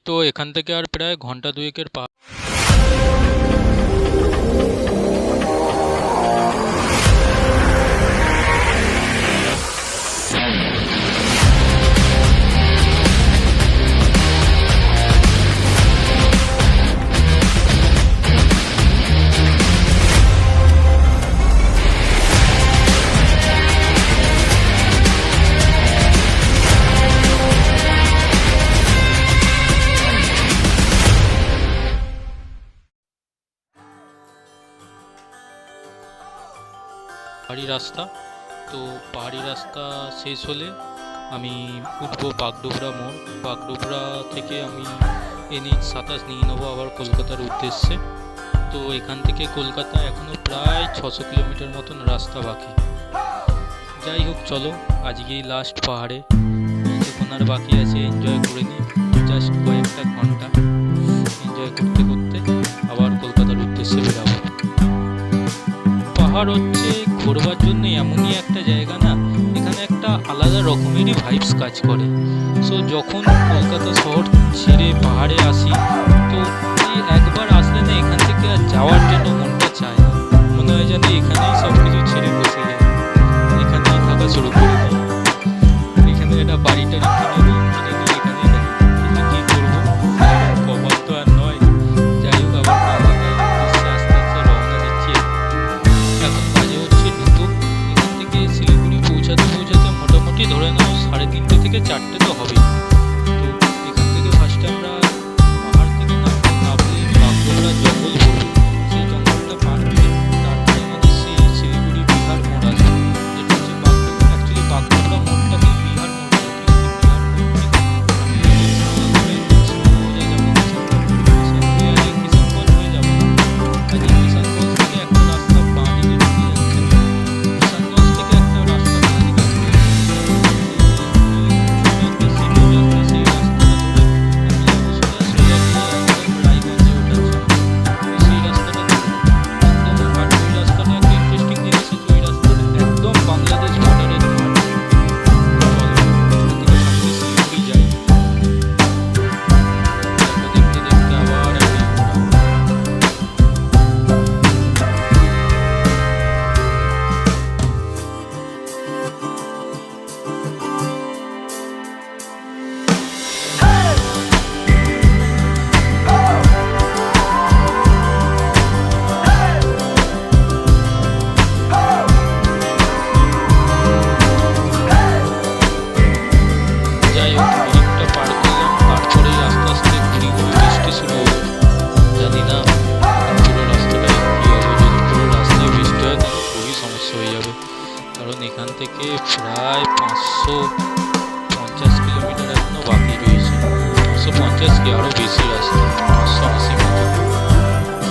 তো এখান থেকে আর প্রায় ঘন্টা দুয়েকের পাহাড়ি রাস্তা। তো পাহাড়ি রাস্তা শেষ হলে আমি উঠবো বাগডোগরা মোড়। বাগডোগরা থেকে আমি NH-27 নিয়ে নেবো আবার কলকাতার উদ্দেশ্যে। তো এখান থেকে কলকাতা এখনও প্রায় 600 কিলোমিটার মতন রাস্তা বাকি। যাই হোক, চলো আজকেই লাস্ট পাহাড়ে, যখন আর বাকি আছে এনজয় করে নিই। জাস্ট কয়েকটা ঘন্টা এনজয় করতে করতে আবার কলকাতার উদ্দেশ্যে বেরাবো। পাহাড় হচ্ছে ঘোরবার জন্য এমনই একটা জায়গা না, এখানে একটা আলাদা রকমেরই ভাইবস কাজ করে। সো যখন কলকাতা শহর ছেড়ে পাহাড়ে আসি, তো এই একবার আসলে না এখান থেকে আর যাওয়ার জন্য মনটা চায় না। মনে হয় যেন এখানেই সব কিছু ছেড়ে বসে যায়, এখানেই থাকা শুরু করে দেয়। এখানে একটা বাড়িটা কিনে নিয়ে এখানেই থাকি, কিন্তু কী করবো, কবার তো আর নয়। যাই হোক, আবার কলকাতার উদ্দেশ্যে আস্তে আস্তে রওনা দিচ্ছি। এখন বাজে হচ্ছে 2টো। এখান থেকে শিলিগুড়ি পৌঁছাতে মোটামুটি ধরে নাও 3:30 থেকে 4টে তো হবেই। তো এখান থেকে ফার্স্টে আমরা পাহাড় থেকে নামলে বাগডোগরা জঙ্গল পড়বে। সেই জঙ্গলটা পার করে তারপরে আমাদের সেই শিলিগুড়ি বিহার মোড় আছে, যেটা হচ্ছে বাগডোগরা। অ্যাকচুয়ালি বাগডোগরা মোড়টাকে বিহার মোড় বলে, কিন্তু বিহার মোড় থেকে আমি সোজা যাবো কিষানগঞ্জ হয়ে যাবো। কাজে কিষানগঞ্জ থেকে একটা রাস্তা বাঁ দিকে ঢুকে যাচ্ছে। কিষানগঞ্জ থেকে একটা রাস্তা বাঁ দিকে ঢুকে সেই রাস্তাটা ধরে আমি যাবো সোজা একদম রায়গঞ্জে ওঠার জন্য। সেই রাস্তাটা একদম ঘাট। ওই রাস্তাটা একটা ইন্টারেস্টিং জিনিস আছে, ওই রাস্তাটা একদম বাংলাদেশ বর্ডারের ঘাট। চলো এখান থেকে সামনে শিলিগুড়ি যাই। তারপর দেখতে দেখতে আবার একটা যাই হোক, ব্রিজটা পার করলাম। তারপরেই আস্তে আস্তে ঘুরি ঘুরি বৃষ্টি শুরু হলো। জানি না পুরো রাস্তাটায় কী হবে। যদি পুরো রাস্তায় বৃষ্টি হয় তাহলে খুবই সমস্যা হয়ে যাবে, কারণ এখান থেকে প্রায় 550 কিলোমিটার এখনও বাকি রয়েছে। 550 কি আরও বেশি রাস্তা, 580 মতো।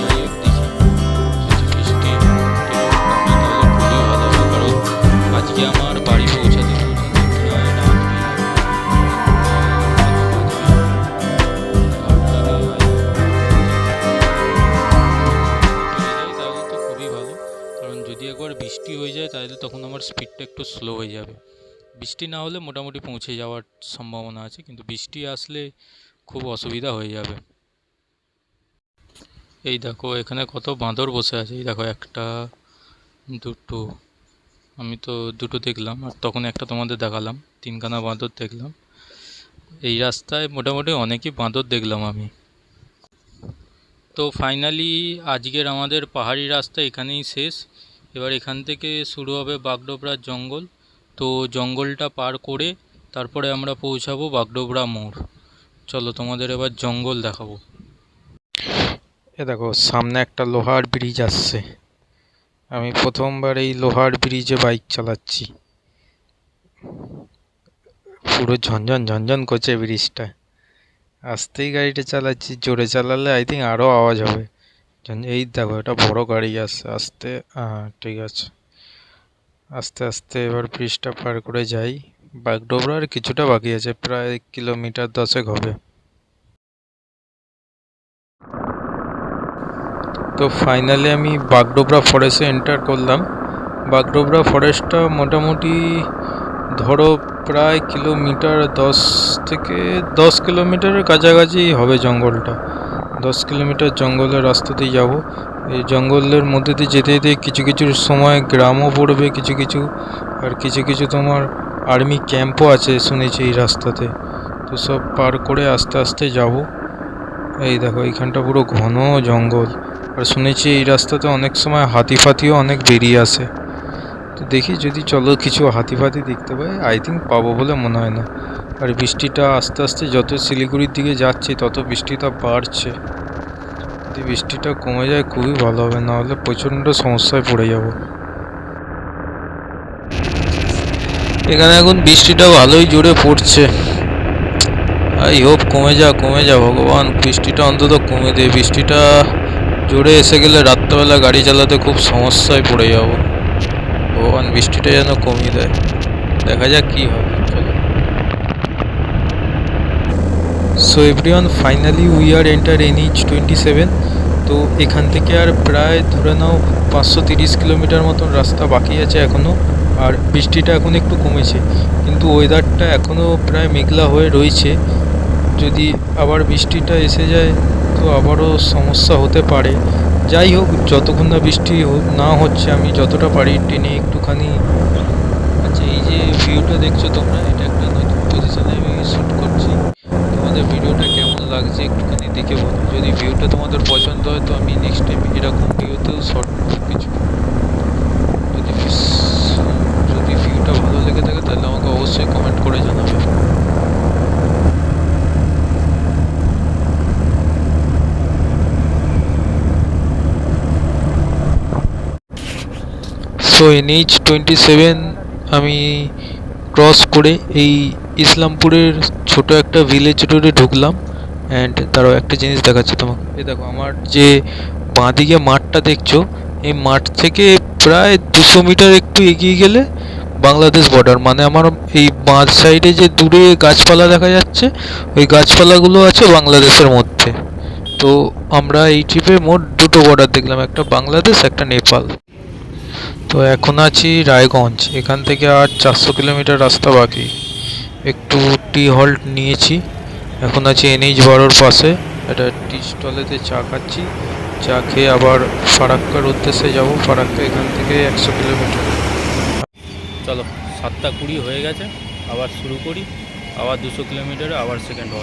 যাই হোক, দেখি যদি বৃষ্টি নামে তাহলে খুবই ভালো হবে, কারণ আজকে আমার বাড়ি পৌঁছাতে পৌঁছাতে প্রায় রাত হয়ে যাবে। তাহলে তো খুবই ভালো, কারণ যদি একবার বৃষ্টি হয়ে যায় তাহলে তখন আমার স্পিডটা একটু স্লো হয়ে যাবে। বৃষ্টি না হলে মোটামুটি পৌঁছে যাওয়ার সম্ভাবনা আছে, কিন্তু বৃষ্টি আসলে খুব অসুবিধা হয়ে যাবে। এই দেখো এখানে কত বাঁদর বসে আছে। এই দেখো, 1, 2, আমি তো 2টো দেখলাম, আর তখন একটা তোমাদের দেখালাম। 3খানা বাঁদর দেখলাম। এই রাস্তায় মোটামুটি অনেকই বাঁদর দেখলাম আমি। তো ফাইনালি আজকের আমাদের পাহাড়ি রাস্তা এখানেই শেষ। এবার এখান থেকে শুরু হবে বাগডোগরার জঙ্গল। তো জঙ্গলটা পার করে তারপরে আমরা পৌঁছাবো বাগডোগরা মোড়। চলো তোমাদের এবার জঙ্গল দেখাবো। এ দেখো, সামনে একটা লোহার ব্রিজ আসছে। আমি প্রথমবার এই লোহার ব্রিজে বাইক চালাচ্ছি। পুরো ঝনঝন ঝনঝন করছে ব্রিজটা। আস্তেই গাড়িটা চালাচ্ছি, জোরে চালালে আই থিঙ্ক আরও আওয়াজ হবে। এই দেখো, এটা বড় গাড়ি আসছে। আস্তে, হ্যাঁ ঠিক আছে, আস্তে আস্তে এবার ব্রিজটা পার করে যাই। বাগডোগরার কিছুটা বাকি আছে, প্রায় 1 কিলোমিটার 10 হবে। তো ফাইনালি আমি বাগডোগরা ফরেস্টে এন্টার করলাম। বাগডোগরা ফরেস্টটা মোটামুটি ধরো প্রায় কিলোমিটার 10 কিলোমিটারের কাছাকাছি হবে জঙ্গলটা। 10 কিলোমিটার জঙ্গলের রাস্তা দিয়ে যাব। এই জঙ্গলের মধ্যে দিয়ে যেতে যেতে কিছু কিছু সময় গ্রামও পড়বে, কিছু কিছু আর কিছু কিছু তোমার আর্মি ক্যাম্পও আছে শুনেছি এই রাস্তাতে। তো সব পার করে আস্তে আস্তে যাব। এই দেখো এইখানটা পুরো ঘন জঙ্গল, আর শুনেছি এই রাস্তাতে অনেক সময় হাতি ফাতিও অনেক বেরিয়ে আসে। তো দেখি যদি চলো কিছু হাতি ফাতি দেখতে পাই, আই থিঙ্ক পাবো বলে মনে হয় না। আর বৃষ্টিটা আস্তে আস্তে যত শিলিগুড়ির দিকে যাচ্ছে তত বৃষ্টিটা বাড়ছে। যদি বৃষ্টিটা কমে যায় খুবই ভালো হবে, নাহলে প্রচণ্ড সমস্যায় পড়ে যাব। এখানে এখন বৃষ্টিটা ভালোই জোরে পড়ছে। আই হোপ কমে যা ভগবান, বৃষ্টিটা অন্তত কমে দে। বৃষ্টিটা জোরে এসে গেলে রাত্রেবেলা গাড়ি চালাতে খুব সমস্যায় পড়ে যাব। ভগবান বৃষ্টিটা যেন কমিয়ে দেয়, দেখা যাক কি হয়। চলো। So everyone, finally we are enter NH 27। তো এখান থেকে আর প্রায় ধরে নাও 530 কিলোমিটার মতন রাস্তা বাকি আছে এখনও। আর বৃষ্টিটা এখন একটু কমেছে, কিন্তু ওয়েদারটা এখনও প্রায় মেঘলা হয়ে রয়েছে। যদি আবার বৃষ্টিটা এসে যায় তো আবারও সমস্যা হতে পারে। যাই হোক, যতক্ষণ না বৃষ্টি না হচ্ছে আমি যতটা পারি টেনে একটুখানি। আচ্ছা, এই যে ভিউটা দেখছো তোমরা, এটা একটা নতুন পজিশনে আমি শ্যুট করছি। তোমাদের ভিডিওটা কেমন লাগছে একটুখানি দেখে বলো। যদি ভিউটা তোমাদের পছন্দ হয় তো আমি নেক্সট টাইম এরকম ভিউতেও শর্ট কিছু, যদি ভিউটা ভালো লেগে থাকে তাহলে আমাকে অবশ্যই কমেন্ট করে জানাবে। সো NH 27 আমি ক্রস করে এই ইসলামপুরের ছোট একটা ভিলেজ রোডে ঢুকলাম। অ্যান্ড তারও একটা জিনিস দেখাচ্ছে তোমাকে। এই দেখো, আমার যে বাঁদিকে মাঠটা দেখছো, এই মাঠ থেকে প্রায় 200 মিটার একটু এগিয়ে গেলে বাংলাদেশ বর্ডার। মানে আমার এই বাঁ সাইডে যে দূরে গাছপালা দেখা যাচ্ছে, ওই গাছপালাগুলো আছে বাংলাদেশের মধ্যে। তো আমরা এই ট্রিপে মোট দুটো বর্ডার দেখলাম, একটা বাংলাদেশ, একটা নেপাল। তো এখন আছি রায়গঞ্জ। এখান থেকে আর 400 কিলোমিটার রাস্তা বাকি। একটু টি হল্ট নিয়েছি। এখন আছি NH 12-র পাশে একটা টি স্টলেতে চা খাচ্ছি। চা খেয়ে আবার ফারাক্কার উদ্দেশ্যে যাব। ফারাক্কা এখান থেকে 100 কিলোমিটার। চলো, 7:20 হয়ে গেছে, আবার শুরু করি। আবার 200 কিলোমিটারে আবার সেকেন্ড হল্ট।